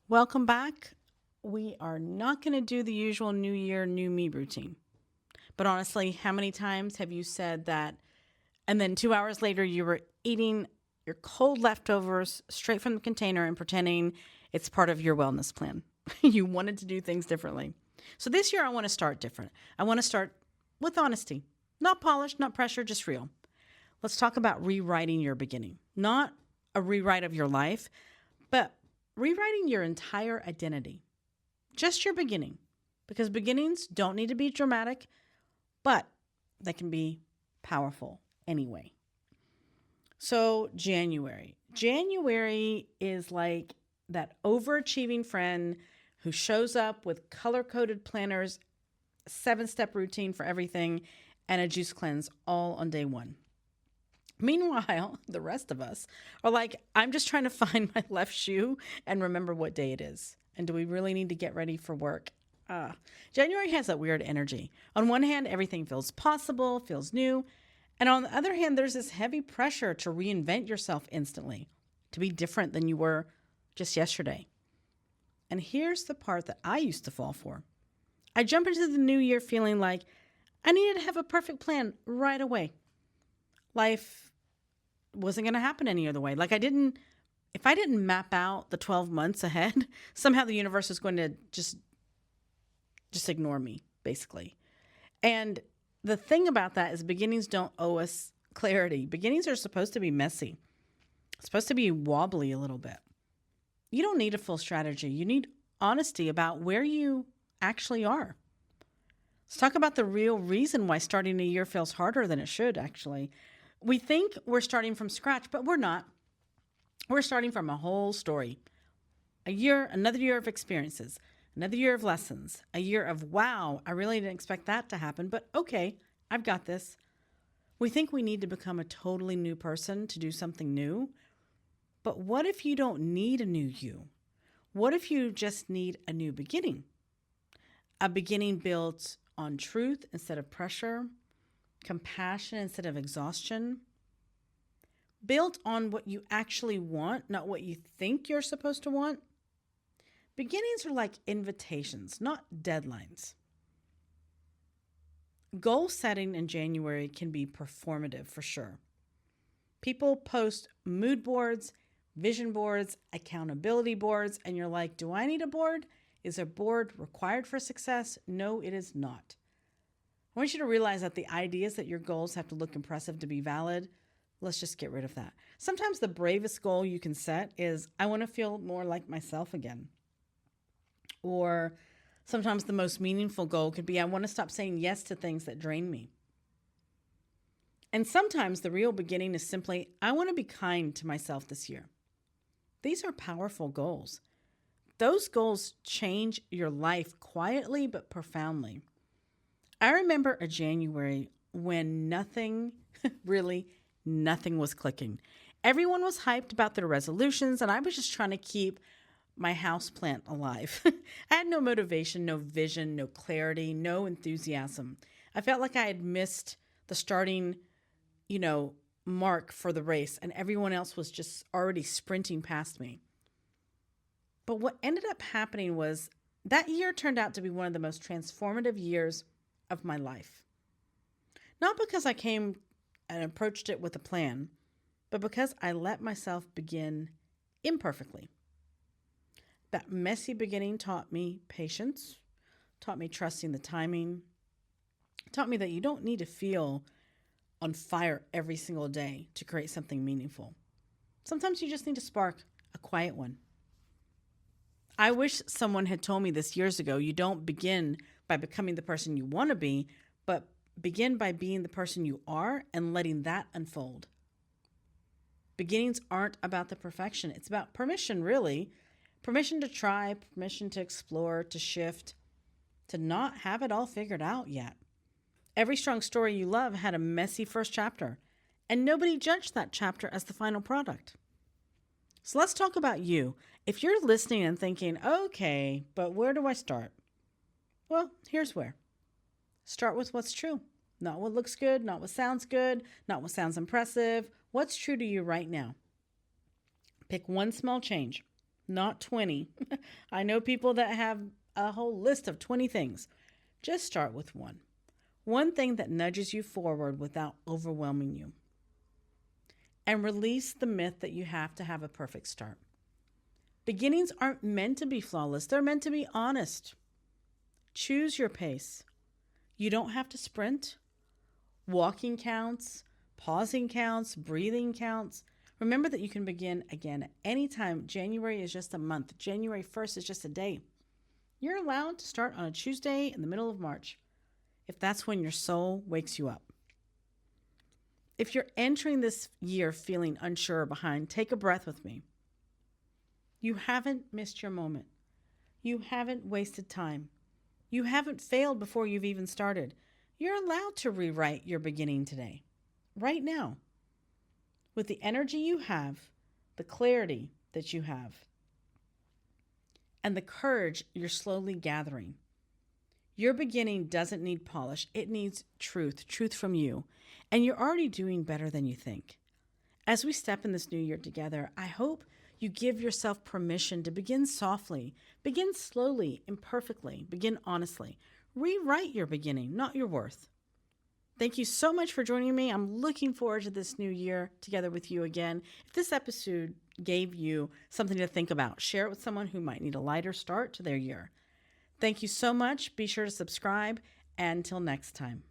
Welcome back. We are not going to do the usual New Year, New Me routine. But honestly, how many times have you said that? And then 2 hours later, you were eating your cold leftovers straight from the container and pretending it's part of your wellness plan. You wanted to do things differently. So this year, I want to start different. I want to start with honesty, not polished, not pressure, just real. Let's talk about rewriting your beginning, not a rewrite of your life, but rewriting your entire identity, just your beginning. Because beginnings don't need to be dramatic, but they can be powerful anyway. So, January. January is like that overachieving friend who shows up with color coded planners, 7-step routine for everything, and a juice cleanse all on day one. Meanwhile, the rest of us are like, I'm just trying to find my left shoe and remember what day it is. And do we really need to get ready for work? January has that weird energy. On one hand, everything feels possible, feels new. And on the other hand, there's this heavy pressure to reinvent yourself instantly, to be different than you were just yesterday. And here's the part that I used to fall for. I jump into the new year feeling like I needed to have a perfect plan right away. Life wasn't going to happen any other way. If I didn't map out the 12 months ahead, somehow the universe is going to just ignore me, basically. And the thing about that is beginnings don't owe us clarity. Beginnings are supposed to be messy, supposed to be wobbly a little bit. You don't need a full strategy. You need honesty about where you actually are. Let's talk about the real reason why starting a year feels harder than it should, actually. We think we're starting from scratch, but we're not. We're starting from a whole story. Another year of experiences, another year of lessons, a year of, wow, I really didn't expect that to happen, but okay, I've got this. We think we need to become a totally new person to do something new. But what if you don't need a new you? What if you just need a new beginning? A beginning built on truth instead of pressure, compassion instead of exhaustion, built on what you actually want, not what you think you're supposed to want. Beginnings are like invitations, not deadlines. Goal setting in January can be performative for sure. People post mood boards, vision boards, accountability boards, and you're like, do I need a board? Is a board required for success? No, it is not. I want you to realize that the ideas that your goals have to look impressive to be valid, let's just get rid of that. Sometimes the bravest goal you can set is, I want to feel more like myself again. Or sometimes the most meaningful goal could be, I want to stop saying yes to things that drain me. And sometimes the real beginning is simply, I want to be kind to myself this year. These are powerful goals. Those goals change your life quietly but profoundly. I remember a January when nothing, really nothing was clicking. Everyone was hyped about their resolutions, and I was just trying to keep my house plant alive. I had no motivation, no vision, no clarity, no enthusiasm. I felt like I had missed the starting, mark for the race, and everyone else was just already sprinting past me. But what ended up happening was that year turned out to be one of the most transformative years of my life. Not because I came and approached it with a plan, but because I let myself begin imperfectly. That messy beginning taught me patience, taught me trusting the timing, taught me that you don't need to feel on fire every single day to create something meaningful. Sometimes you just need a spark, a quiet one. I wish someone had told me this years ago. You don't begin by becoming the person you want to be, but begin by being the person you are and letting that unfold. Beginnings aren't about the perfection. It's about permission, really. Permission to try, permission to explore, to shift, to not have it all figured out yet. Every strong story you love had a messy first chapter, and nobody judged that chapter as the final product. So let's talk about you. If you're listening and thinking, okay, but where do I start? Well, here's where. Start with what's true. Not what looks good, not what sounds good, not what sounds impressive. What's true to you right now? Pick one small change. not 20. I know people that have a whole list of 20 things. Just start with one. One thing that nudges you forward without overwhelming you. And release the myth that you have to have a perfect start. Beginnings aren't meant to be flawless, they're meant to be honest. Choose your pace. You don't have to sprint. Walking counts, pausing counts, breathing counts. Remember that you can begin again at any time. January is just a month. January 1st is just a day. You're allowed to start on a Tuesday in the middle of March, if that's when your soul wakes you up. If you're entering this year feeling unsure or behind, take a breath with me. You haven't missed your moment. You haven't wasted time. You haven't failed before you've even started. You're allowed to rewrite your beginning today, right now. With the energy you have, the clarity that you have, and the courage you're slowly gathering. Your beginning doesn't need polish. It needs truth from you. And you're already doing better than you think. As we step in this new year together, I hope you give yourself permission to begin softly, begin slowly, imperfectly, begin honestly. Rewrite your beginning, not your worth. Thank you so much for joining me. I'm looking forward to this new year together with you again. If this episode gave you something to think about, share it with someone who might need a lighter start to their year. Thank you so much. Be sure to subscribe. And until next time.